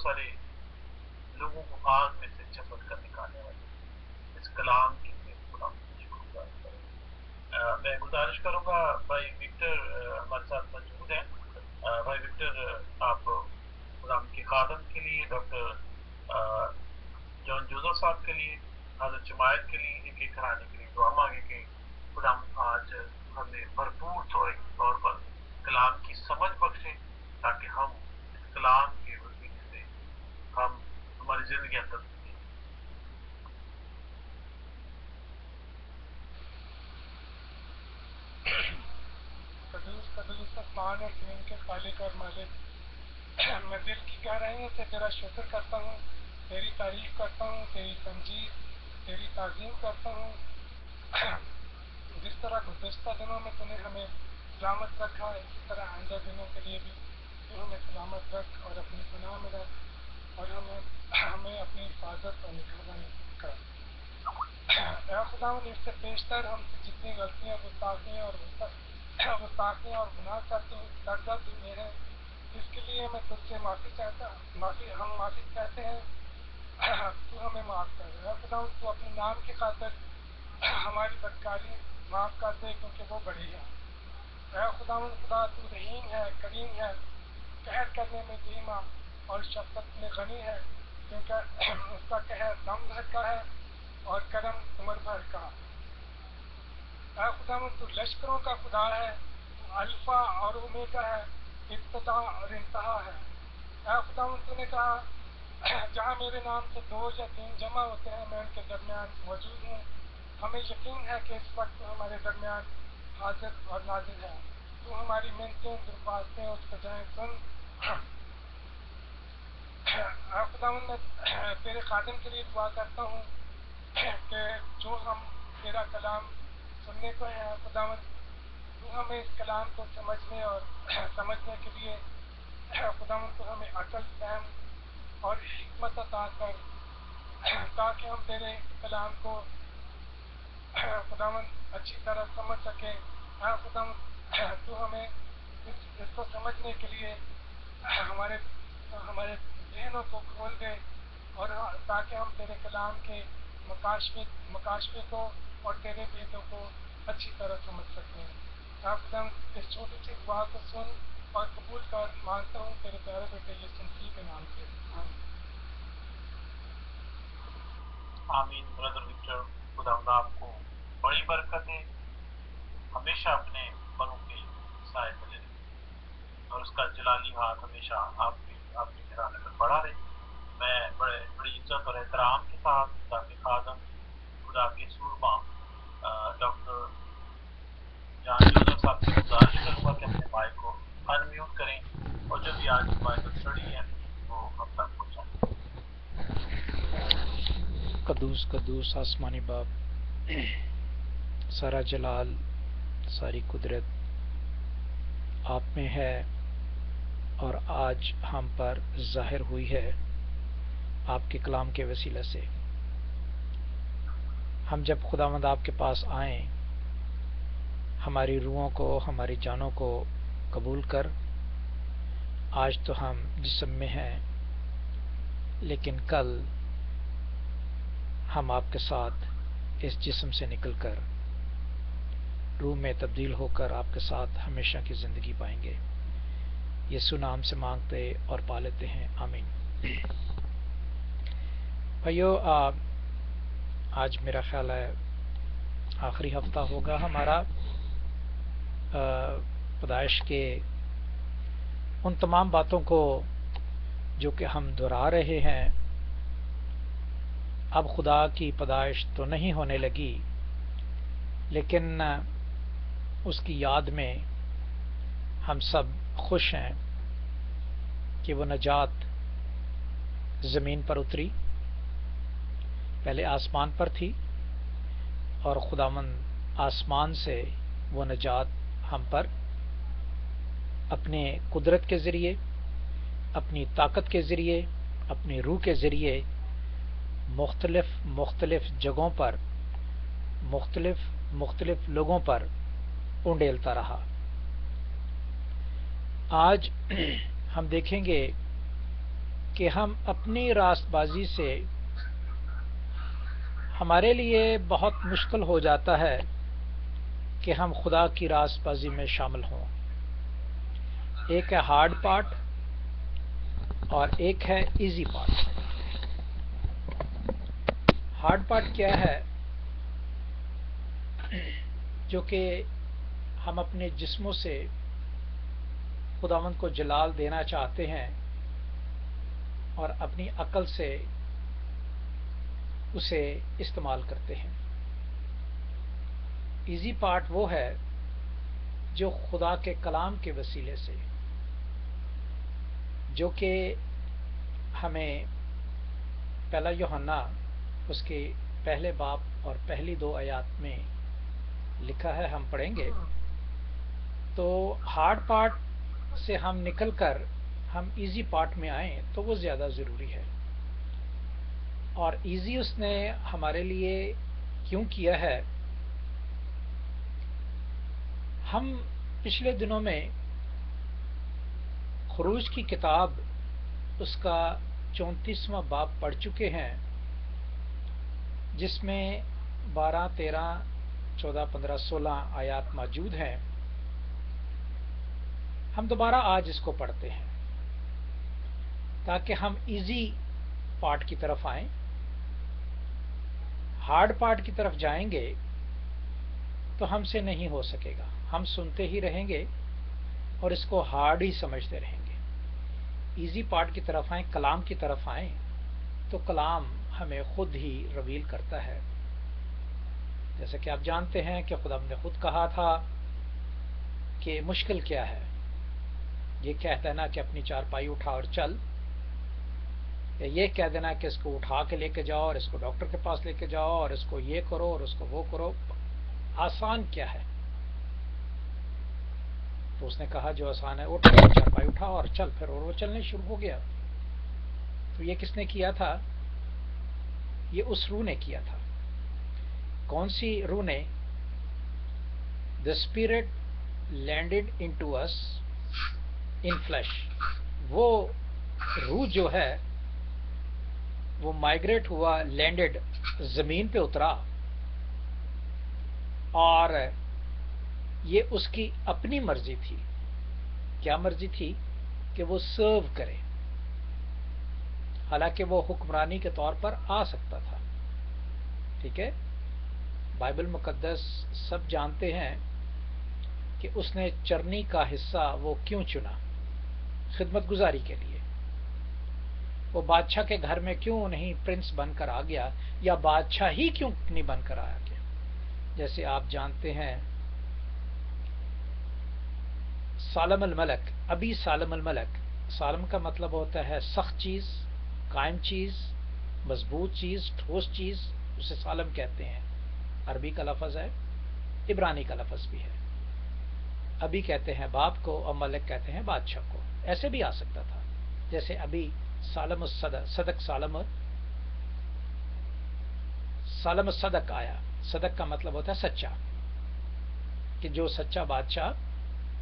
سارے لوگوں کو آگ میں سے جھپٹ کر نکالنے والے اس کلام کے لیے خدا کا شکر گزار کریں۔ میں گزارش کروں گا بھائی وکٹر ہمارے ساتھ موجود ہیں۔ بھائی وکٹر، آپ خدا کے خادم کے لیے، ڈاکٹر جان جوزف صاحب کے لیے، حضرت جماعت کے لیے، ان کے گھرانے کے لیے دعا مانگے کہ خدا آج ہمیں بھرپور طور پر کلام کی سمجھ بخشے، تاکہ ہم اس کلام کے وسیلے سے ہم ہماری زندگیاں تبدیل ہیں۔ قدوس قدوس آسمان اور زمین کے خالق اور مالک، میں دل کی گہرائیوں سے تیرا شکر کرتا ہوں، تیری تعریف کرتا ہوں، تیری تمجید، تیری تعظیم کرتا ہوں۔ جس طرح گزشتہ دنوں میں تو نے ہمیں سلامت رکھا، اسی طرح آئندہ دنوں کے لیے بھی تو ہمیں سلامت رکھ اور اپنی پناہ میں رکھ، اور ہمیں اپنی حفاظت اور نگہبانی کر۔ اے خداوند، اس سے بیشتر ہم سے جتنی غلطیاں، گستاخیاں اور گناہ کرتا ہوئے ہیں، اس کے لیے میں تجھ سے ہم معافی کہتے ہیں، تو ہمیں معاف کر دے۔ اے خداوند، تو اپنے نام کی خاطر ہماری بدکاری معاف کر دے، کیونکہ وہ بڑی ہے۔ اے خداوند خدا، تو رحیم ہے، کریم ہے، قہر کرنے میں دھیما اور شفقت میں غنی ہے، کیونکہ اس کا قہر دم بھر کا ہے اور کرم عمر بھر کا۔ اے خداوند، تو لشکروں کا خدا ہے، تو الفا اور اومیگا ہے، ابتدا اور انتہا ہے۔ اے خداوند، تو نے کہا جہاں میرے نام سے 2 یا 3 جمع ہوتے ہیں، میں ان کے درمیان موجود ہوں۔ ہمیں یقین ہے کہ اس وقت تو ہمارے درمیان حاضر اور نازل ہے۔ تو ہماری منتیں، درخواستیں اس بجائے سن۔ اے خداوند، میں تیرے خادم کے لیے دعا کرتا ہوں کہ جو ہم تیرا کلام سننے کو ہیں، خداوند تو ہمیں اس کلام کو سمجھنے کے لیے خداوند تو ہمیں عقل، فہم اور حکمت عطا کر، تاکہ ہم تیرے کلام کو خداوند اچھی طرح سمجھ سکیں۔ اے خداوند، تو ہمیں اس کو سمجھنے کے لیے ہمارے ذہنوں کو کھول دے، اور تاکہ ہم تیرے کلام کے مکاشفے کو اور تیرے بھیدوں کو اچھی طرح سمجھ سکیں۔ اے خداوند، اس چھوٹی سی دعا کو سن اور قبول کر، مانگتا ہوں تیرے پیارے بیٹے یسوع مسیح کے نام سے، آمین۔ آمین۔ بردر وکٹر، خدا آپ کو بڑی برکت دے، ہمیشہ اپنے پروں کے سائے تلے رکھے، اور اس کا جلالی ہاتھ ہمیشہ آپ کے گھرانے پر بڑا رہے۔ میں بڑی عزت اور احترام کے ساتھ خدا کے خادم، خدا کے سورما ڈاکٹر جان جوزف صاحب سے گزارش کروں گا کہ اپنے مائک کو انمیوٹ کریں، اور جو بھی آج کی بائبل اسٹڈی ہے وہ ہم تک پہنچائیں۔ قدوس قدوس آسمانی باپ، سارا جلال، ساری قدرت آپ میں ہے، اور آج ہم پر ظاہر ہوئی ہے آپ کے کلام کے وسیلہ سے۔ ہم جب خداوند آپ کے پاس آئیں، ہماری روحوں کو، ہماری جانوں کو قبول کر۔ آج تو ہم جسم میں ہیں، لیکن کل ہم آپ کے ساتھ اس جسم سے نکل کر روح میں تبدیل ہو کر آپ کے ساتھ ہمیشہ کی زندگی پائیں گے۔ یسوع نام سے مانگتے اور پا لیتے ہیں، آمین۔ بھائیو، آج میرا خیال ہے آخری ہفتہ ہوگا ہمارا پیدائش کے ان تمام باتوں کو جو کہ ہم دہرا رہے ہیں۔ اب خدا کی پیدائش تو نہیں ہونے لگی، لیکن اس کی یاد میں ہم سب خوش ہیں کہ وہ نجات زمین پر اتری، پہلے آسمان پر تھی، اور خداوند آسمان سے وہ نجات ہم پر اپنے قدرت کے ذریعے، اپنی طاقت کے ذریعے، اپنی روح کے ذریعے مختلف جگہوں پر، مختلف لوگوں پر انڈیلتا رہا۔ آج ہم دیکھیں گے کہ ہم اپنی راست بازی سے ہمارے لیے بہت مشکل ہو جاتا ہے کہ ہم خدا کی راست بازی میں شامل ہوں. ایک ہے ہارڈ پارٹ اور ایک ہے ایزی پارٹ. ہارڈ پارٹ کیا ہے؟ جو کہ ہم اپنے جسموں سے خداوند کو جلال دینا چاہتے ہیں اور اپنی عقل سے اسے استعمال کرتے ہیں. ایزی پارٹ وہ ہے جو خدا کے کلام کے وسیلے سے، جو کہ ہمیں پہلا یوحنا اس کے پہلے باب اور پہلی 2 آیات میں لکھا ہے، ہم پڑھیں گے. تو ہارڈ پارٹ سے ہم نکل کر ہم ایزی پارٹ میں آئیں تو وہ زیادہ ضروری ہے. اور ایزی اس نے ہمارے لیے کیوں کیا ہے؟ ہم پچھلے دنوں میں خروج کی کتاب اس کا 34واں باب پڑھ چکے ہیں، جس میں 12، 13، 14، 15، 16 آیات موجود ہیں. ہم دوبارہ آج اس کو پڑھتے ہیں تاکہ ہم ایزی پارٹ کی طرف آئیں. ہارڈ پارٹ کی طرف جائیں گے تو ہم سے نہیں ہو سکے گا، ہم سنتے ہی رہیں گے اور اس کو ہارڈ ہی سمجھتے رہیں گے. ایزی پارٹ کی طرف آئیں، کلام کی طرف آئیں تو کلام ہمیں خود ہی ریویل کرتا ہے. جیسا کہ آپ جانتے ہیں کہ خدا نے خود کہا تھا کہ مشکل کیا ہے، یہ کہہ دینا کہ اپنی چارپائی اٹھا اور چل، یا یہ کہہ دینا کہ اس کو اٹھا کے لے کے جاؤ اور اس کو ڈاکٹر کے پاس لے کے جاؤ اور اس کو یہ کرو اور اس کو وہ کرو. آسان کیا ہے؟ تو اس نے کہا جو آسان ہے، اٹھ چارپائی اٹھا اور چل. پھر اور وہ چلنے شروع ہو گیا. تو یہ کس نے کیا تھا؟ یہ اس روح نے کیا تھا. کون سی روح نے؟ The Spirit landed into us in flesh. وہ روح جو ہے وہ مائگریٹ ہوا، لینڈڈ، زمین پہ اترا، اور یہ اس کی اپنی مرضی تھی. کیا مرضی تھی؟ کہ وہ سرو کرے. حالانکہ وہ حکمرانی کے طور پر آ سکتا تھا. ٹھیک ہے، بائبل مقدس سب جانتے ہیں کہ اس نے چرنی کا حصہ وہ کیوں چنا؟ خدمت گزاری کے لیے. وہ بادشاہ کے گھر میں کیوں نہیں پرنس بن کر آ گیا، یا بادشاہ ہی کیوں نہیں بن کر آیا گیا؟ جیسے آپ جانتے ہیں سالم الملک، ابھی سالم الملک، سالم کا مطلب ہوتا ہے سخت چیز، قائم چیز، مضبوط چیز، ٹھوس چیز، اسے سالم کہتے ہیں. عربی کا لفظ ہے، عبرانی کا لفظ بھی ہے. ابھی کہتے ہیں باپ کو اور ملک کہتے ہیں بادشاہ کو. ایسے بھی آ سکتا تھا، جیسے ابھی سالم الصدق، صدق سالم، سالم الصدق آیا. صدق کا مطلب ہوتا ہے سچا، کہ جو سچا بادشاہ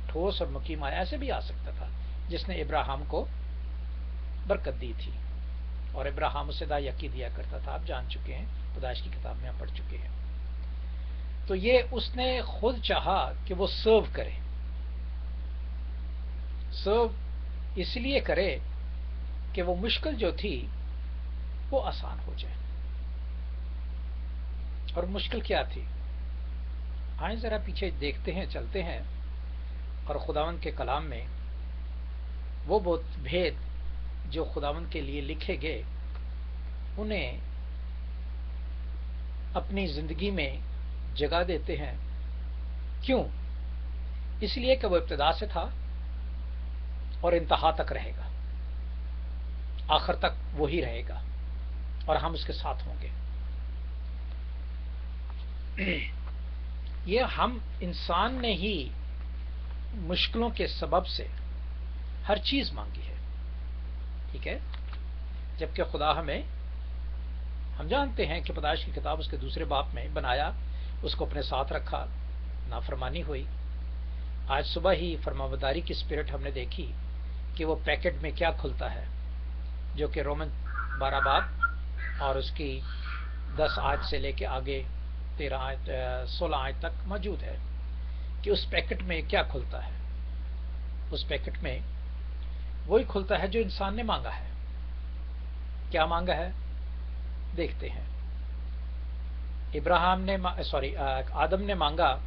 ٹھوس اور مقیم آیا. ایسے بھی آ سکتا تھا جس نے ابراہیم کو برکت دی تھی، اور ابراہیم اسے دایکی دیا کرتا تھا. آپ جان چکے ہیں، پیدائش کی کتاب میں ہم پڑھ چکے ہیں. تو یہ اس نے خود چاہا کہ وہ سرو کرے. سرو اس لیے کرے کہ وہ مشکل جو تھی وہ آسان ہو جائے. اور مشکل کیا تھی؟ آئیں ذرا پیچھے دیکھتے ہیں، چلتے ہیں، اور خداوند کے کلام میں وہ بہت بھید جو خداوند کے لیے لکھے گئے انہیں اپنی زندگی میں جگہ دیتے ہیں. کیوں؟ اس لیے کہ وہ ابتدا سے تھا اور انتہا تک رہے گا، آخر تک وہی رہے گا، اور ہم اس کے ساتھ ہوں گے. یہ ہم انسان نے ہی مشکلوں کے سبب سے ہر چیز مانگی ہے. ٹھیک ہے، جبکہ خدا ہم جانتے ہیں کہ پیدائش کی کتاب اس کے 2 باب میں بنایا، اس کو اپنے ساتھ رکھا، نافرمانی ہوئی. آج صبح ہی فرمانبرداری کی اسپرٹ ہم نے دیکھی کہ وہ پیکٹ میں کیا کھلتا ہے. جو کہ رومن 12 باب اور اس کی 10 آیت سے لے کے آگے 16 آیت تک موجود ہے کہ اس پیکٹ میں کیا کھلتا ہے. اس پیکٹ میں وہی کھلتا ہے جو انسان نے مانگا ہے. کیا مانگا ہے دیکھتے ہیں. آدم نے مانگا,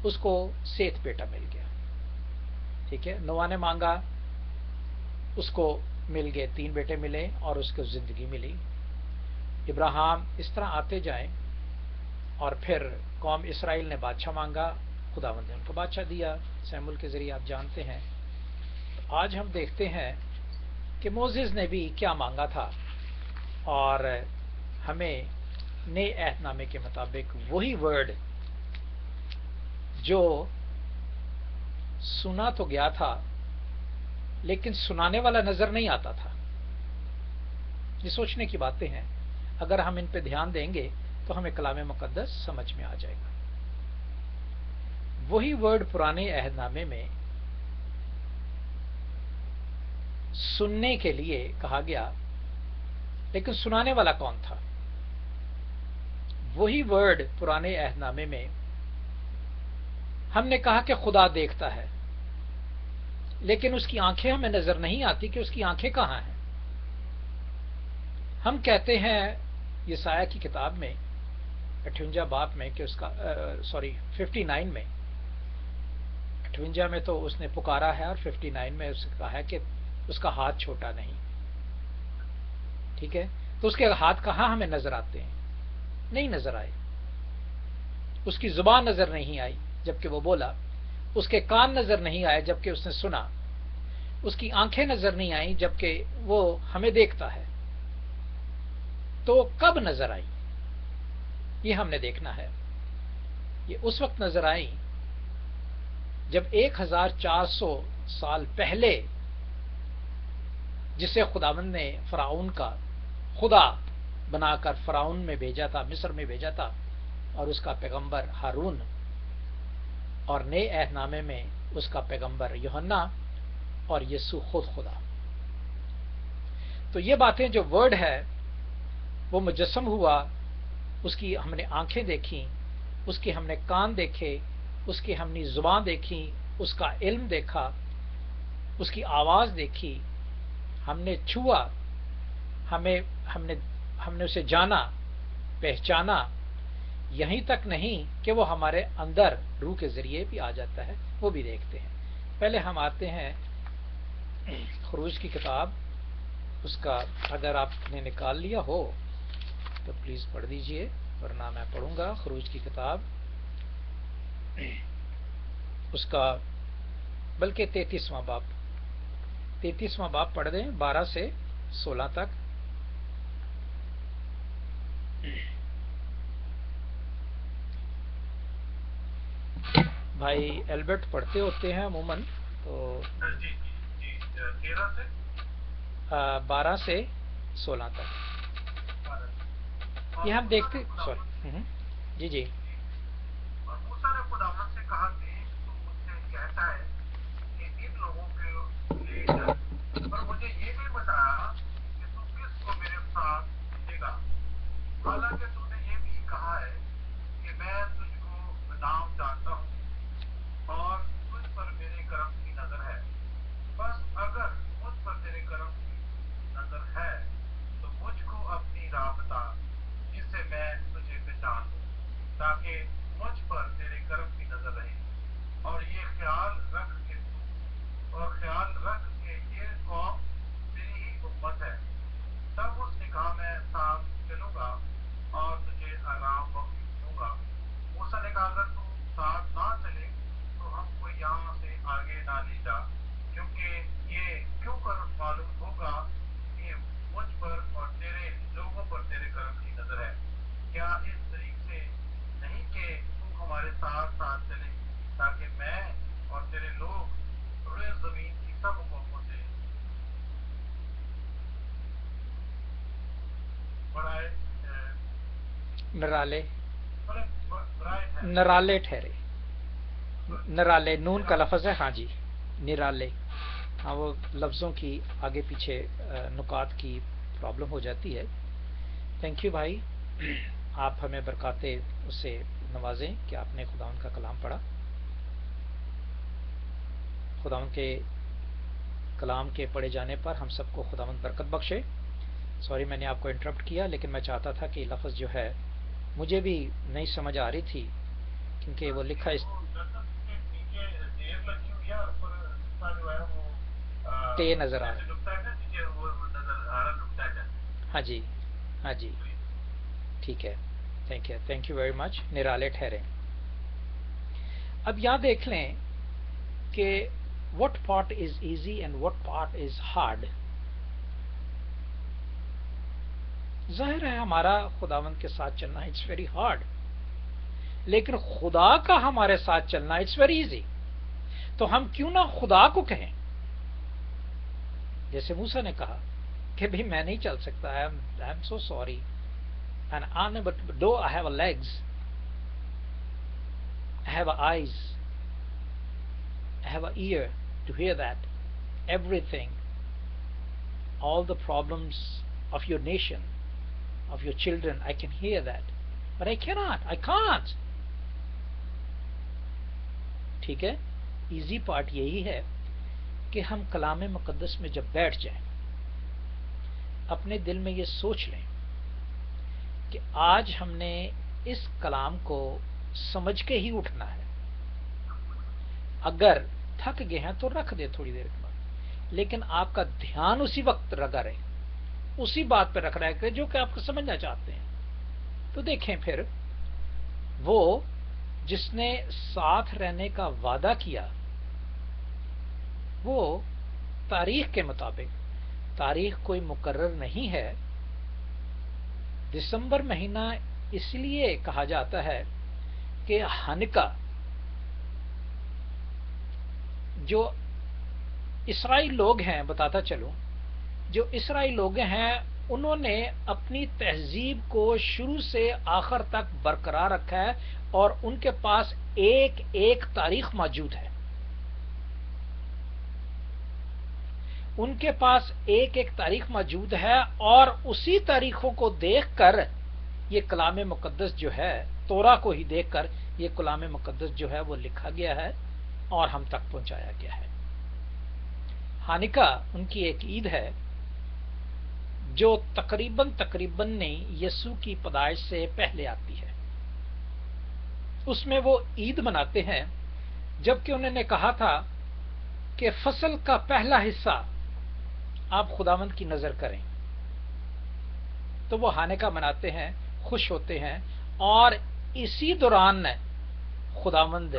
اس کو سیت بیٹا مل گیا. ٹھیک ہے. نوح نے مانگا, اس کو مل گئے, 3 بیٹے ملے اور اس کو زندگی ملی. ابراہیم, اس طرح آتے جائیں. اور پھر قوم اسرائیل نے بادشاہ مانگا, خداوند نے ان کو بادشاہ دیا سیمول کے ذریعے, آپ جانتے ہیں. تو آج ہم دیکھتے ہیں کہ موسیس نے بھی کیا مانگا تھا, اور ہمیں نئے عہد نامے کے مطابق وہی ورڈ جو سنا تو گیا تھا لیکن سنانے والا نظر نہیں آتا تھا. یہ سوچنے کی باتیں ہیں. اگر ہم ان پہ دھیان دیں گے تو ہمیں کلام مقدس سمجھ میں آ جائے گا. وہی ورڈ پرانے عہد نامے میں سننے کے لیے کہا گیا, لیکن سنانے والا کون تھا؟ وہی ورڈ پرانے عہد نامے میں ہم نے کہا کہ خدا دیکھتا ہے, لیکن اس کی آنکھیں ہمیں نظر نہیں آتی کہ اس کی آنکھیں کہاں ہیں. ہم کہتے ہیں یسایہ کی کتاب میں 58 باب میں کہ 59 میں, 58 میں تو اس نے پکارا ہے اور 59 میں اس نے کہا ہے کہ اس کا ہاتھ چھوٹا نہیں. ٹھیک ہے. تو اس کے ہاتھ کہاں ہمیں نظر آتے ہیں؟ نہیں نظر آئے. اس کی زبان نظر نہیں آئی جبکہ وہ بولا. اس کے کان نظر نہیں آئے جبکہ اس نے سنا. اس کی آنکھیں نظر نہیں آئیں جبکہ وہ ہمیں دیکھتا ہے. تو کب نظر آئی یہ ہم نے دیکھنا ہے. یہ اس وقت نظر آئی جب 1400 سال پہلے جسے خداوند نے فرعون کا خدا بنا کر فرعون میں بھیجا تھا, مصر میں بھیجا تھا, اور اس کا پیغمبر ہارون, اور نئے عہد نامے میں اس کا پیغمبر یوحنا, اور یسوع خود خدا. تو یہ باتیں جو ورڈ ہے وہ مجسم ہوا, اس کی ہم نے آنکھیں دیکھیں, اس کے ہم نے کان دیکھے, اس کی ہم نے زبان دیکھی, اس کا علم دیکھا, اس کی آواز دیکھی, ہم نے چھوا, ہم نے اسے جانا, پہچانا. یہیں تک نہیں کہ وہ ہمارے اندر روح کے ذریعے بھی آ جاتا ہے, وہ بھی دیکھتے ہیں. پہلے ہم آتے ہیں خروج کی کتاب, اس کا اگر آپ نے نکال لیا ہو تو پلیز پڑھ دیجئے, ورنہ میں پڑھوں گا. خروج کی کتاب اس کا بلکہ 33واں باب پڑھ دیں, 12 سے 16 تک. بھائی البرٹ پڑھتے ہوتے ہیں عموماً, تو 12 سے 16 تک یہ ہم دیکھتے. جی. اور موسیٰ نے خداوند سے کہا کہ تو مجھ سے کہتا ہے کہ ان لوگوں کو لے جا, پر مجھے یہ بھی بتایا کہ تو کس کو میرے ساتھ بھیجے گا, حالانکہ تو نے یہ بھی کہا ہے کہ میں تجھ کو نام جانتا ہوں اور تجھ پر میرے کرم کی نظر ہے. بس اگر مجھ پر تیرے کرم کی نظر ہے تو مجھ کو اپنی راہ بتا جس سے میں تجھے پہچان دوں, تاکہ مجھ پر تیرے کرم کی نظر رہے. اور خیال رکھ کہ یہ قوم تیری ہی امت ہے. تب اس نے کہا میں ساتھ چلوں گا اور تجھے آرام بخش دوں گا. موسیٰ نے کہا اگر تو ساتھ نہ چلے تو ہم کو یہاں سے آگے نہ لے جا, کیونکہ یہ کیوں کر معلوم ہوگا کہ مجھ پر اور تیرے لوگوں پر تیرے کرم کی نظر ہے. کیا اس طریق سے نہیں کہ تو ہمارے ساتھ ساتھ چلے, تاکہ میں اور تیرے لوگ روئے زمین کی سب قوموں سے نرالے ٹھہرے. نرالے نون کا لفظ ہے, ہاں جی, نرالے. ہاں وہ لفظوں کی آگے پیچھے نکات کی پرابلم ہو جاتی ہے. تھینک یو بھائی, آپ ہمیں برکات اس سے نوازیں کہ آپ نے خداوند کا کلام پڑھا. خداوند کے کلام کے پڑھے جانے پر ہم سب کو خداوند برکت بخشے. سوری میں نے آپ کو انٹرپٹ کیا, لیکن میں چاہتا تھا کہ لفظ جو ہے مجھے بھی نہیں سمجھ آ رہی تھی کیونکہ وہ لکھا اس تے نظر آ رہا. ہاں جی, ہاں جی, ٹھیک ہے. Thank you very much. نرالے ٹھہرے. اب یہاں دیکھ لیں کہ what part is easy and what part is hard. ظاہر ہے ہمارا خداوند کے ساتھ چلنا اٹس ویری ہارڈ, لیکن خدا کا ہمارے ساتھ چلنا اٹس ویری ایزی. تو ہم کیوں نہ خدا کو کہیں, جیسے موسیٰ نے کہا کہ بھی میں نہیں چل سکتا, I am so sorry and unable to, though I have legs, I have eyes, I have an ear to hear that everything, all the problems of your nation, of your children, I can hear that, but I can't. ٹھیک ہے, easy part یہی ہے کہ ہم کلام مقدس میں جب بیٹھ جائیں اپنے دل میں یہ سوچ لیں کہ آج ہم نے اس کلام کو سمجھ کے ہی اٹھنا ہے. اگر تھک گئے ہیں تو رکھ دیں تھوڑی دیر کے بعد, لیکن آپ کا دھیان اسی وقت لگا رہے, اسی بات پہ رکھ رہا ہے جو کہ آپ کو سمجھنا چاہتے ہیں. تو دیکھیں پھر وہ جس نے ساتھ رہنے کا وعدہ کیا وہ تاریخ کے مطابق, تاریخ کوئی مقرر نہیں ہے, دسمبر مہینہ اس لیے کہا جاتا ہے کہ ہنکا جو اسرائیل لوگ ہیں, بتاتا چلوں, جو اسرائیل لوگ ہیں انہوں نے اپنی تہذیب کو شروع سے آخر تک برقرار رکھا ہے اور ان کے پاس ایک ایک تاریخ موجود ہے. ان کے پاس ایک ایک تاریخ موجود ہے اور اسی تاریخوں کو دیکھ کر یہ کلام مقدس جو ہے, تورا کو ہی دیکھ کر یہ کلام مقدس جو ہے وہ لکھا گیا ہے اور ہم تک پہنچایا گیا ہے. ہانکا ان کی ایک عید ہے جو تقریباً نہیں یسوع کی پیدائش سے پہلے آتی ہے. اس میں وہ عید مناتے ہیں جبکہ انہوں نے کہا تھا کہ فصل کا پہلا حصہ آپ خداوند کی نظر کریں. تو وہ ہانکا مناتے ہیں, خوش ہوتے ہیں, اور اسی دوران خداوند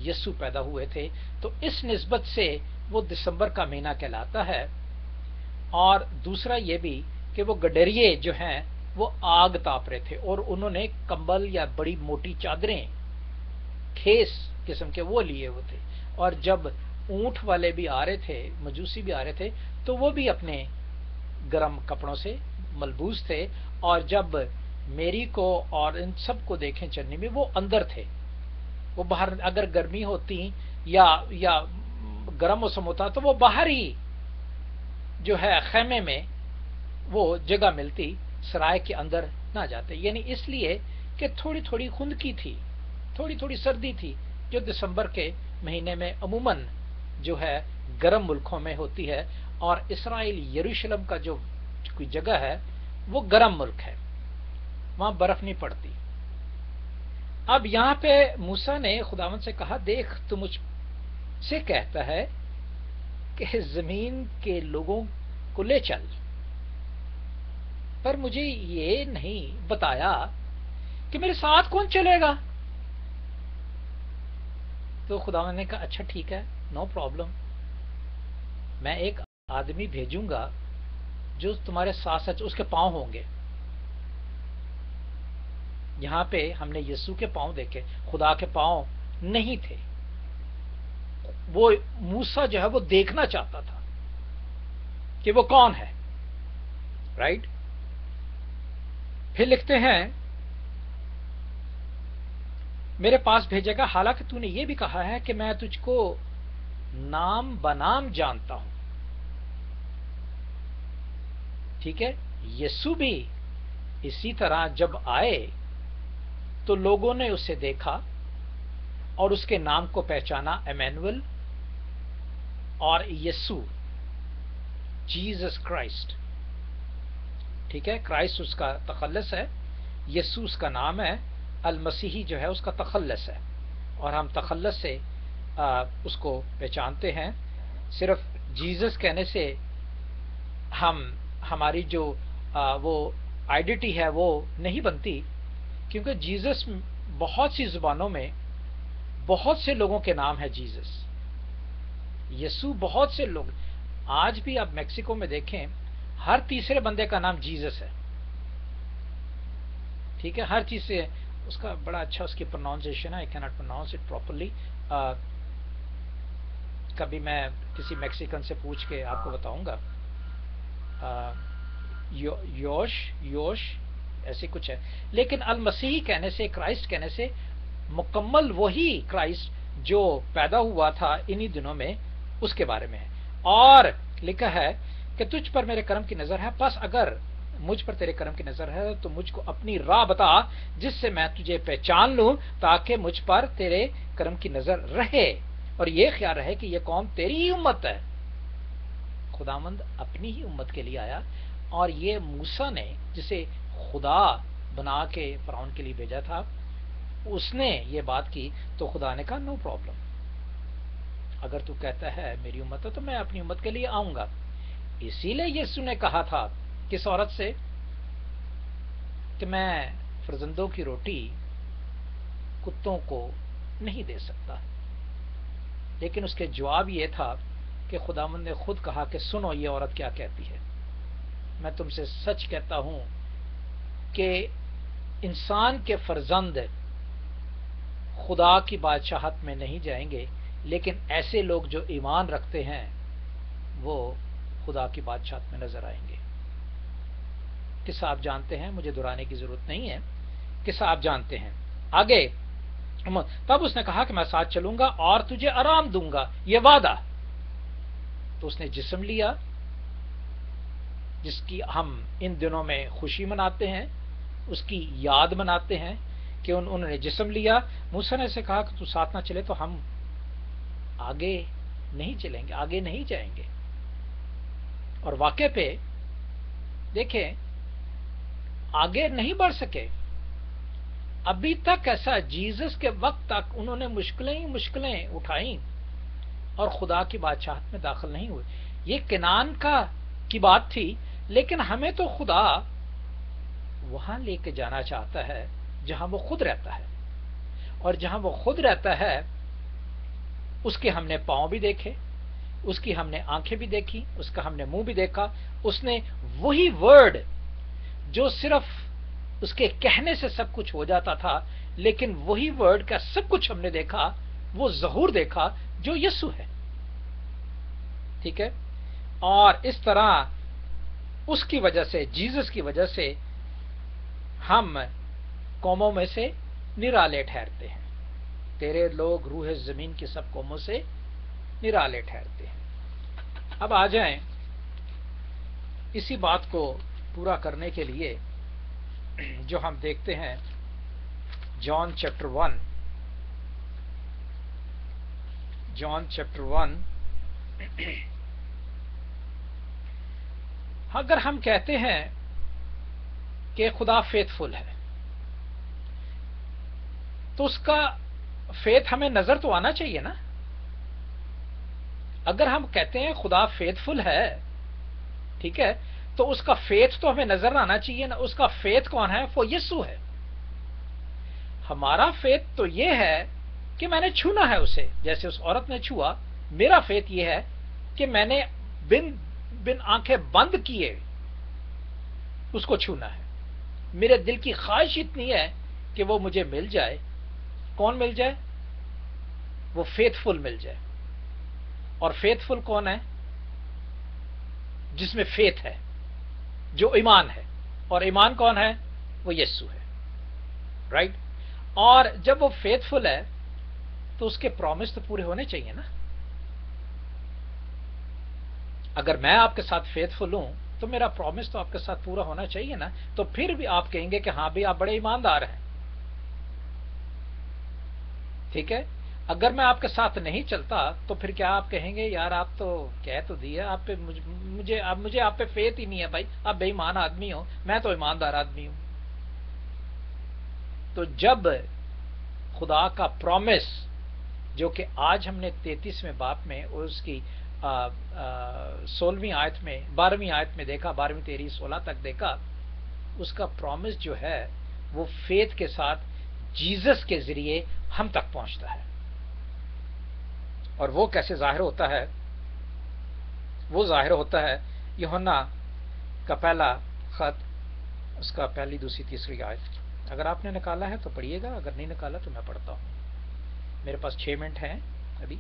یسوع پیدا ہوئے تھے. تو اس نسبت سے وہ دسمبر کا مہینہ کہلاتا ہے. اور دوسرا یہ بھی کہ وہ گڈریے جو ہیں وہ آگ تاپ رہے تھے اور انہوں نے کمبل یا بڑی موٹی چادریں کھیس قسم کے وہ لیے ہوئے تھے, اور جب اونٹ والے بھی آ رہے تھے, مجوسی بھی آ رہے تھے, تو وہ بھی اپنے گرم کپڑوں سے ملبوس تھے. اور جب میری کو اور ان سب کو دیکھیں چلنے میں وہ اندر تھے, وہ باہر, اگر گرمی ہوتی یا گرم موسم ہوتا تو وہ باہر ہی جو ہے خیمے میں وہ جگہ ملتی, سرائے کے اندر نہ جاتے. یعنی اس لیے کہ تھوڑی تھوڑی خنکی تھی, تھوڑی تھوڑی سردی تھی جو دسمبر کے مہینے میں عموماً جو ہے گرم ملکوں میں ہوتی ہے. اور اسرائیل یروشلم کا جو کوئی جگہ ہے وہ گرم ملک ہے, وہاں برف نہیں پڑتی. اب یہاں پہ موسیٰ نے خداوند سے کہا, دیکھ تو مجھ سے کہتا ہے کہ زمین کے لوگوں کو لے چل, پر مجھے یہ نہیں بتایا کہ میرے ساتھ کون چلے گا. تو خداوند نے کہا اچھا ٹھیک ہے, نو پرابلم, میں ایک آدمی بھیجوں گا جو تمہارے ساتھ ساتھ اس کے پاؤں ہوں گے. یہاں پہ ہم نے یسوع کے پاؤں دیکھے, خدا کے پاؤں نہیں تھے. وہ موسیٰ جو ہے وہ دیکھنا چاہتا تھا کہ وہ کون ہے, رائٹ. پھر لکھتے ہیں میرے پاس بھیجے گا, حالانکہ تو نے یہ بھی کہا ہے کہ میں تجھ کو نام بنام جانتا ہوں. ٹھیک ہے، یسوع بھی اسی طرح جب آئے تو لوگوں نے اسے دیکھا اور اس کے نام کو پہچانا، ایمینول، اور یسوع، جیزس کرائسٹ، ٹھیک ہے، کرائسٹ اس کا تخلص ہے، یسوع اس کا نام ہے، المسیحی جو ہے اس کا تخلص ہے، اور ہم تخلص سے اس کو پہچانتے ہیں۔ صرف جیزس کہنے سے ہماری جو وہ آئیڈینٹی ہے وہ نہیں بنتی، کیونکہ جیزس بہت سی زبانوں میں بہت سے لوگوں کے نام ہے جیزس، یسوع بہت سے لوگ، آج بھی آپ میکسیکو میں دیکھیں ہر تیسرے بندے کا نام جیزس ہے، ٹھیک ہے، ہر چیز سے اس کا بڑا اچھا اس کی پروناؤنسیشن ہے، I can't pronounce it properly, کبھی میں کسی میکسیکن سے پوچھ کے آپ کو بتاؤں گا، یوش ایسے کچھ ہے، لیکن المسیحی کہنے سے، کرائسٹ کہنے سے مکمل وہی کرائسٹ جو پیدا ہوا تھا انہی دنوں میں اس کے بارے میں ہے، اور لکھا ہے کہ تجھ پر میرے کرم کی نظر ہے، بس اگر مجھ پر تیرے کرم کی نظر ہے تو مجھ کو اپنی راہ بتا جس سے میں تجھے پہچان لوں، تاکہ مجھ پر تیرے کرم کی نظر رہے اور یہ خیال رہے کہ یہ قوم تیری ہی امت ہے۔ خداوند اپنی ہی امت کے لیے آیا، اور یہ موسیٰ نے جسے خدا بنا کے فرعون کے لیے بھیجا تھا، اس نے یہ بات کی، تو خدا نے کہا نو پرابلم، اگر تو کہتا ہے میری امت ہے تو میں اپنی امت کے لیے آؤں گا۔ اسی لیے یسوع نے کہا تھا کس عورت سے کہ میں فرزندوں کی روٹی کتوں کو نہیں دے سکتا، لیکن اس کے جواب یہ تھا کہ خداوند نے خود کہا کہ سنو یہ عورت کیا کہتی ہے، میں تم سے سچ کہتا ہوں کہ انسان کے فرزند خدا کی بادشاہت میں نہیں جائیں گے، لیکن ایسے لوگ جو ایمان رکھتے ہیں وہ خدا کی بادشاہت میں نظر آئیں گے۔ قصہ آپ جانتے ہیں، مجھے دہرانے کی ضرورت نہیں ہے، قصہ آپ جانتے ہیں۔ آگے تب اس نے کہا کہ میں ساتھ چلوں گا اور تجھے آرام دوں گا، یہ وعدہ۔ تو اس نے جسم لیا، جس کی ہم ان دنوں میں خوشی مناتے ہیں، اس کی یاد مناتے ہیں کہ انہوں نے جسم لیا۔ موسیٰ نے اسے کہا کہ تو ساتھ نہ چلے تو ہم آگے نہیں چلیں گے، آگے نہیں جائیں گے۔ اور واقع پہ دیکھیں آگے نہیں بڑھ سکے، ابھی تک ایسا جیزس کے وقت تک انہوں نے مشکلیں اٹھائیں اور خدا کی بادشاہت میں داخل نہیں ہوئے۔ یہ کنعان کی بات تھی، لیکن ہمیں تو خدا وہاں لے کے جانا چاہتا ہے جہاں وہ خود رہتا ہے، اور جہاں وہ خود رہتا ہے اس کے ہم نے پاؤں بھی دیکھے، اس کی ہم نے آنکھیں بھی دیکھی، اس کا ہم نے منہ بھی دیکھا۔ اس نے وہی ورڈ جو صرف اس کے کہنے سے سب کچھ ہو جاتا تھا، لیکن وہی ورڈ کا سب کچھ ہم نے دیکھا، وہ ظہور دیکھا جو یسوع ہے، ٹھیک ہے۔ اور اس طرح اس کی وجہ سے، جیزس کی وجہ سے ہم قوموں میں سے نرالے ٹھہرتے ہیں، تیرے لوگ روح زمین کی سب قوموں سے نرالے ٹھہرتے ہیں۔ اب آ جائیں اسی بات کو پورا کرنے کے لیے جو ہم دیکھتے ہیں جان چیپٹر 1 اگر ہم کہتے ہیں کہ خدا فیتھ فل ہے تو اس کا فیتھ ہمیں نظر تو آنا چاہیے نا۔ اگر ہم کہتے ہیں خدا فیتھ فل ہے، ٹھیک ہے، تو اس کا فیتھ تو ہمیں نظر آنا چاہیے نا۔ اس کا فیتھ کون ہے؟ وہ یسوع ہے۔ ہمارا فیتھ تو یہ ہے کہ میں نے چھونا ہے اسے، جیسے اس عورت نے چھوا۔ میرا فیتھ یہ ہے کہ میں نے بن آنکھیں بند کیے اس کو چھونا ہے۔ میرے دل کی خواہش اتنی ہے کہ وہ مجھے مل جائے۔ کون مل جائے؟ وہ فیتھ فل مل جائے۔ اور فیتھ فل کون ہے؟ جس میں فیتھ ہے، جو ایمان ہے۔ اور ایمان کون ہے؟ وہ یسوع ہے، رائٹ۔ اور جب وہ فیتھ فل ہے تو اس کے پرومس تو پورے ہونے چاہیے نا۔ اگر میں آپ کے ساتھ فیتھ فل ہوں تو میرا پرومس تو آپ کے ساتھ پورا ہونا چاہیے نا. تو پھر بھی آپ کہیں گے کہ ہاں بھی آپ بڑے ایماندار ہیں. ٹھیک ہے. اگر میں آپ کے ساتھ نہیں چلتا تو پھر کیا آپ کہیں گے یار آپ تو کہہ تو دیا آپ پہ مجھے آپ پہ فیت ہی نہیں ہے بھائی, آپ بے ایمان آدمی ہو, میں تو ایماندار آدمی ہوں. تو جب خدا کا پرومس جو کہ آج ہم نے 33ویں باب میں اور اس کی 16ویں آیت میں 12ویں آیت میں دیکھا, 12ویں 13 16 تک دیکھا, اس کا پرومس جو ہے وہ فیتھ کے ساتھ جیزس کے ذریعے ہم تک پہنچتا ہے. اور وہ کیسے ظاہر ہوتا ہے؟ وہ ظاہر ہوتا ہے یوحنا کا پہلا خط, اس کا پہلی دوسری تیسری آیت. اگر آپ نے نکالا ہے تو پڑھیے گا, اگر نہیں نکالا تو میں پڑھتا ہوں. میرے پاس 6 منٹ ہیں ابھی.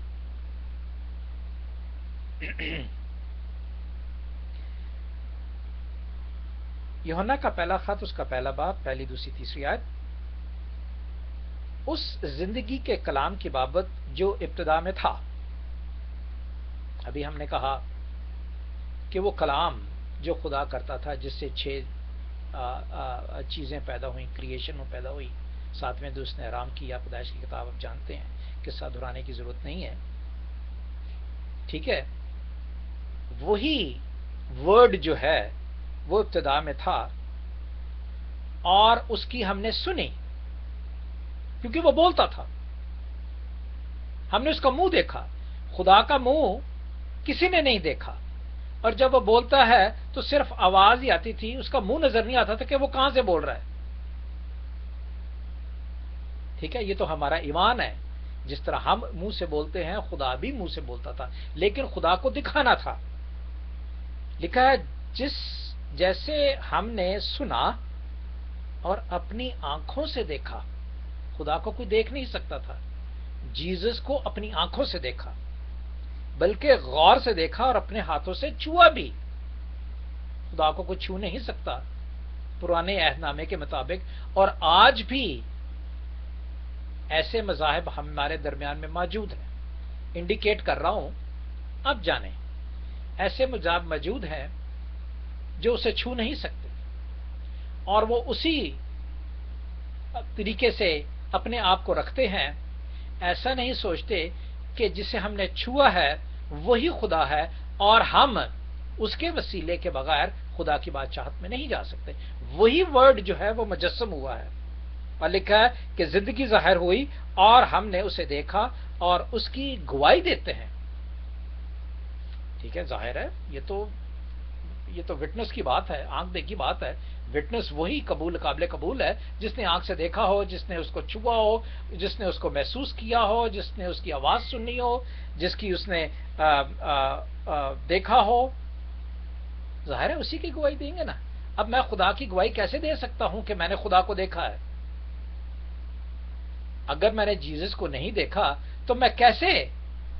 یوحنا کا پہلا خط, اس کا پہلا باب, پہلی دوسری تیسری آیت. اس زندگی کے کلام کی بابت جو ابتدا میں تھا. ابھی ہم نے کہا کہ وہ کلام جو خدا کرتا تھا, جس سے 6 چیزیں پیدا ہوئیں, کریشن میں پیدا ہوئی, 7ویں دن اس نے آرام کیا. پیدائش کی کتاب آپ جانتے ہیں, قصہ دہرانے کی ضرورت نہیں ہے. ٹھیک ہے. وہی ورڈ جو ہے وہ ابتدا میں تھا, اور اس کی ہم نے سنی, کیونکہ وہ بولتا تھا. ہم نے اس کا منہ دیکھا. خدا کا منہ کسی نے نہیں دیکھا, اور جب وہ بولتا ہے تو صرف آواز ہی آتی تھی, اس کا منہ نظر نہیں آتا تھا کہ وہ کہاں سے بول رہا ہے. ٹھیک ہے. یہ تو ہمارا ایمان ہے. جس طرح ہم منہ سے بولتے ہیں, خدا بھی منہ سے بولتا تھا, لیکن خدا کو دکھانا تھا. لکھا ہے جیسے ہم نے سنا اور اپنی آنکھوں سے دیکھا. خدا کو کوئی دیکھ نہیں سکتا تھا. جیزس کو اپنی آنکھوں سے دیکھا, بلکہ غور سے دیکھا اور اپنے ہاتھوں سے چھوا بھی. خدا کو کوئی چھو نہیں سکتا پرانے عہد نامے کے مطابق. اور آج بھی ایسے مذاہب ہمارے درمیان میں موجود ہیں. انڈیکیٹ کر رہا ہوں, اب جانیں. ایسے مذاہب موجود ہیں جو اسے چھو نہیں سکتے, اور وہ اسی طریقے سے اپنے آپ کو رکھتے ہیں. ایسا نہیں سوچتے کہ جسے ہم نے چھوا ہے وہی خدا ہے, اور ہم اس کے وسیلے کے بغیر خدا کی بادشاہت میں نہیں جا سکتے. وہی ورڈ جو ہے وہ مجسم ہوا ہے, اور لکھا ہے کہ زندگی ظاہر ہوئی اور ہم نے اسے دیکھا اور اس کی گواہی دیتے ہیں. ٹھیک ہے. ظاہر ہے یہ تو وٹنس کی بات ہے, آنکھ دیکھی بات ہے. وٹنس وہی قابل قبول ہے جس نے آنکھ سے دیکھا ہو, جس نے اس کو چھوا ہو, جس نے اس کو محسوس کیا ہو, جس نے اس کی آواز سنی ہو, جس کی اس نے دیکھا ہو. ظاہر ہے اسی کی گواہی دیں گے نا. اب میں خدا کی گواہی کیسے دے سکتا ہوں کہ میں نے خدا کو دیکھا ہے؟ اگر میں نے جیزس کو نہیں دیکھا تو میں کیسے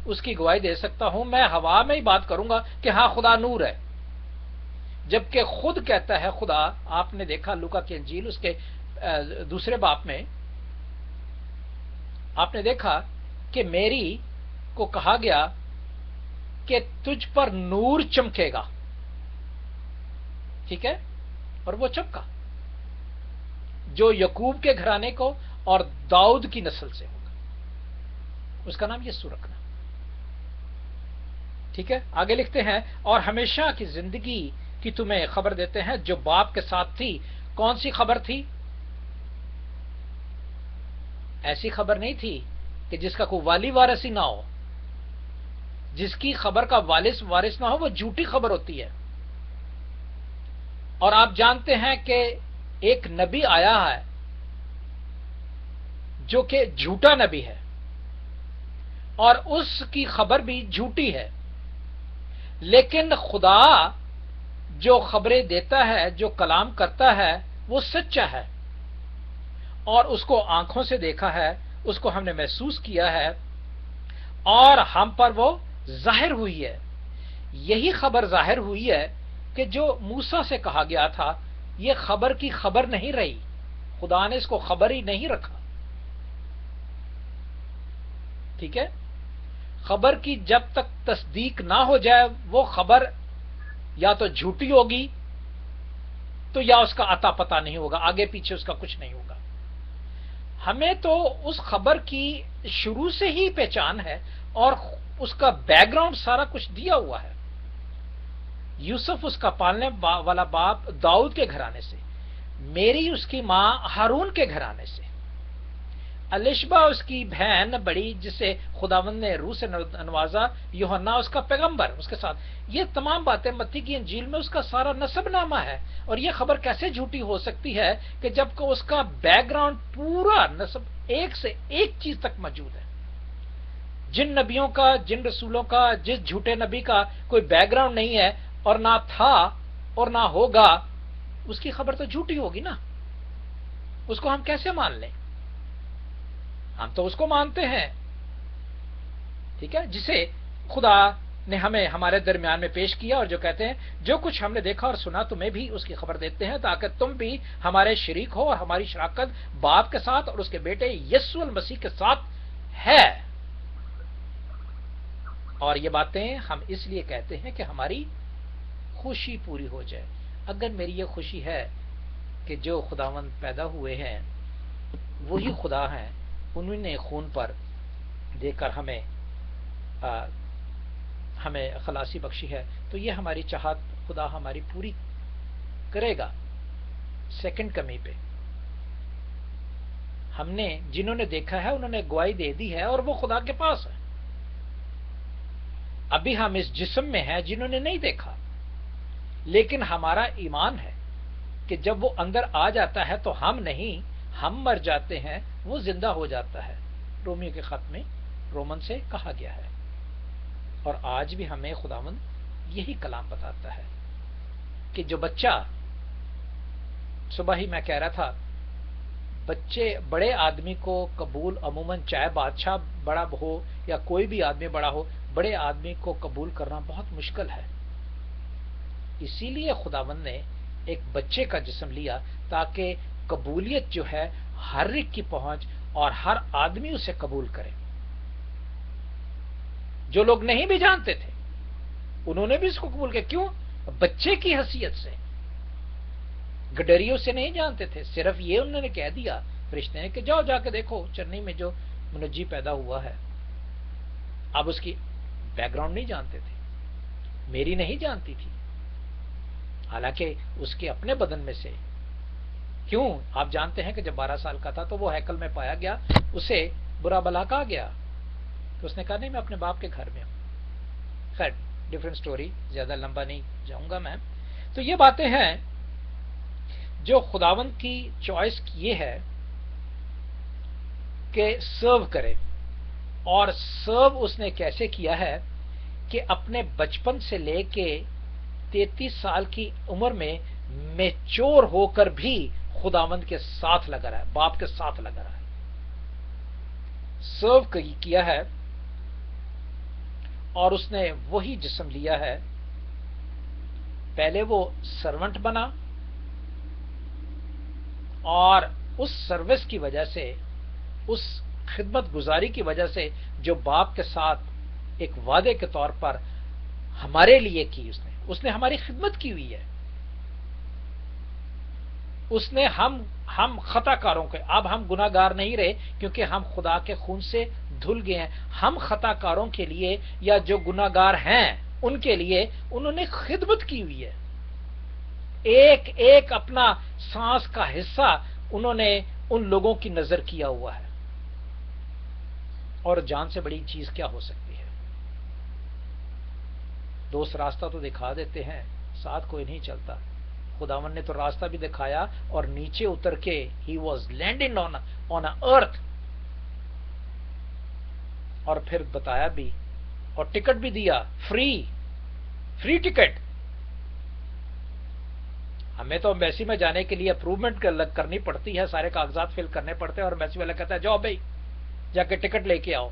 اس کی گواہی دے سکتا ہوں؟ میں ہوا میں ہی بات کروں گا کہ ہاں خدا نور ہے, جبکہ خود کہتا ہے خدا. آپ نے دیکھا لوکا کی انجیل اس کے 2 باب میں آپ نے دیکھا کہ میری کو کہا گیا کہ تجھ پر نور چمکے گا. ٹھیک ہے. اور وہ چمکا, جو یعقوب کے گھرانے کو اور داؤد کی نسل سے ہوگا. اس کا نام یسوع رکھنا. ٹھیک ہے. آگے لکھتے ہیں, اور ہمیشہ کی زندگی کی تمہیں خبر دیتے ہیں جو باپ کے ساتھ تھی. کون سی خبر تھی؟ ایسی خبر نہیں تھی کہ جس کا کوئی والی وارث ہی نہ ہو. جس کی خبر کا وارث نہ ہو وہ جھوٹی خبر ہوتی ہے. اور آپ جانتے ہیں کہ ایک نبی آیا ہے جو کہ جھوٹا نبی ہے, اور اس کی خبر بھی جھوٹی ہے. لیکن خدا جو خبریں دیتا ہے, جو کلام کرتا ہے, وہ سچا ہے, اور اس کو آنکھوں سے دیکھا ہے, اس کو ہم نے محسوس کیا ہے, اور ہم پر وہ ظاہر ہوئی ہے. یہی خبر ظاہر ہوئی ہے کہ جو موسیٰ سے کہا گیا تھا, یہ خبر کی خبر نہیں رہی. خدا نے اس کو خبر ہی نہیں رکھا. ٹھیک ہے. خبر کی جب تک تصدیق نہ ہو جائے وہ خبر یا تو جھوٹی ہوگی تو یا اس کا اتا پتا نہیں ہوگا، آگے پیچھے اس کا کچھ نہیں ہوگا۔ ہمیں تو اس خبر کی شروع سے ہی پہچان ہے اور اس کا بیک گراؤنڈ سارا کچھ دیا ہوا ہے۔ یوسف اس کا پالنے والا باپ داؤد کے گھرانے سے، میری اس کی ماں ہارون کے گھرانے سے، الشبا اس کی بہن بڑی جسے خداوند نے روح سے نوازا، یوحنا اس کا پیغمبر اس کے ساتھ، یہ تمام باتیں متی کی انجیل میں اس کا سارا نسب نامہ ہے۔ اور یہ خبر کیسے جھوٹی ہو سکتی ہے کہ جب کہ اس کا بیک گراؤنڈ پورا نسب ایک سے ایک چیز تک موجود ہے۔ جن نبیوں کا، جن رسولوں کا، جس جھوٹے نبی کا کوئی بیک گراؤنڈ نہیں ہے اور نہ تھا اور نہ ہوگا، اس کی خبر تو جھوٹی ہوگی نا۔ اس کو ہم کیسے مان لیں؟ ہم تو اس کو مانتے ہیں، ٹھیک ہے، جسے خدا نے ہمیں ہمارے درمیان میں پیش کیا، اور جو کہتے ہیں جو کچھ ہم نے دیکھا اور سنا تمہیں بھی اس کی خبر دیتے ہیں تاکہ تم بھی ہمارے شریک ہو، اور ہماری شراکت باپ کے ساتھ اور اس کے بیٹے یسوع المسیح کے ساتھ ہے۔ اور یہ باتیں ہم اس لیے کہتے ہیں کہ ہماری خوشی پوری ہو جائے۔ اگر میری یہ خوشی ہے کہ جو خداوند پیدا ہوئے ہیں وہی خدا ہیں، انہوں نے خون پر دے کر ہمیں خلاصی بخشی ہے، تو یہ ہماری چاہت خدا ہماری پوری کرے گا سیکنڈ کمی پہ۔ ہم نے جنہوں نے دیکھا ہے انہوں نے گواہی دے دی ہے اور وہ خدا کے پاس ہے۔ ابھی ہم اس جسم میں ہیں جنہوں نے نہیں دیکھا، لیکن ہمارا ایمان ہے کہ جب وہ اندر آ جاتا ہے تو ہم نہیں، ہم مر جاتے ہیں، وہ زندہ ہو جاتا ہے۔ رومیو کے خط میں رومن سے کہا گیا ہے، اور آج بھی ہمیں خداوند یہی کلام بتاتا ہے کہ جو بچہ، صبح ہی میں کہہ رہا تھا، بچے بڑے آدمی کو قبول عموماً، چاہے بادشاہ بڑا ہو یا کوئی بھی آدمی بڑا ہو، بڑے آدمی کو قبول کرنا بہت مشکل ہے۔ اسی لیے خداوند نے ایک بچے کا جسم لیا تاکہ قبولیت جو ہے ہر ایک کی پہنچ اور ہر آدمی اسے قبول کرے۔ جو لوگ نہیں بھی جانتے تھے انہوں نے بھی اس کو قبول کیا۔ کیوں؟ بچے کی حیثیت سے، گڈریوں سے نہیں جانتے تھے، صرف یہ انہوں نے کہہ دیا فرشتے نے کہ جاؤ جا کے دیکھو چرنی میں جو منجی پیدا ہوا ہے۔ اب اس کی بیک گراؤنڈ نہیں جانتے تھے، میری نہیں جانتی تھی، حالانکہ اس کے اپنے بدن میں سے۔ کیوں؟ آپ جانتے ہیں کہ جب 12 سال کا تھا تو وہ ہیکل میں پایا گیا، اسے برا بلا کہا گیا، تو اس نے کہا نہیں میں اپنے باپ کے گھر میں ہوں۔ خیر ڈفرنٹ سٹوری، زیادہ لمبا نہیں جاؤں گا میں۔ تو یہ باتیں ہیں جو خداوند کی چوائس یہ ہے کہ سرو کرے، اور سرو اس نے کیسے کیا ہے کہ اپنے بچپن سے لے کے 33 سال کی عمر میں میچور ہو کر بھی خداوند کے ساتھ لگا رہا ہے، باپ کے ساتھ لگا رہا ہے، سرو کیا ہے، اور اس نے وہی جسم لیا ہے۔ پہلے وہ سرونٹ بنا، اور اس سروس کی وجہ سے، اس خدمت گزاری کی وجہ سے جو باپ کے ساتھ ایک وعدے کے طور پر ہمارے لیے کی، اس نے ہماری خدمت کی ہوئی ہے۔ اس نے ہم خطا کاروں کے، اب ہم گناہ گار نہیں رہے کیونکہ ہم خدا کے خون سے دھل گئے ہیں، ہم خطا کاروں کے لیے یا جو گناہ گار ہیں ان کے لیے انہوں نے خدمت کی ہوئی ہے۔ ایک ایک اپنا سانس کا حصہ انہوں نے ان لوگوں کی نظر کیا ہوا ہے، اور جان سے بڑی چیز کیا ہو سکتی ہے؟ دوست راستہ تو دکھا دیتے ہیں، ساتھ کوئی نہیں چلتا۔ خداوند نے تو راستہ بھی دکھایا اور نیچے اتر کے ہی واز لینڈنگ آن ارتھ، اور پھر بتایا بھی اور ٹکٹ بھی دیا، فری ٹکٹ۔ ہمیں تو ایمبیسی میں جانے کے لیے اپروومنٹ کرنی پڑتی ہے، سارے کاغذات فل کرنے پڑتے ہیں، اور ایمبیسی والا کہتا ہے جاؤ بھائی جا کے ٹکٹ لے کے آؤ۔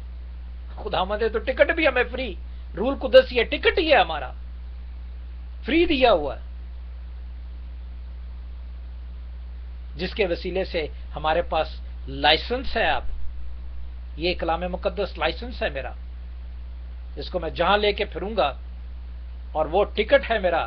خداوند نے تو ٹکٹ بھی ہمیں فری، رول قدس یہ ٹکٹ ہی ہے ہمارا، فری دیا ہوا ہے، جس کے وسیلے سے ہمارے پاس لائسنس ہے۔ اب یہ کلام مقدس لائسنس ہے میرا، جس کو میں جہاں لے کے پھروں گا، اور وہ ٹکٹ ہے میرا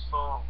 100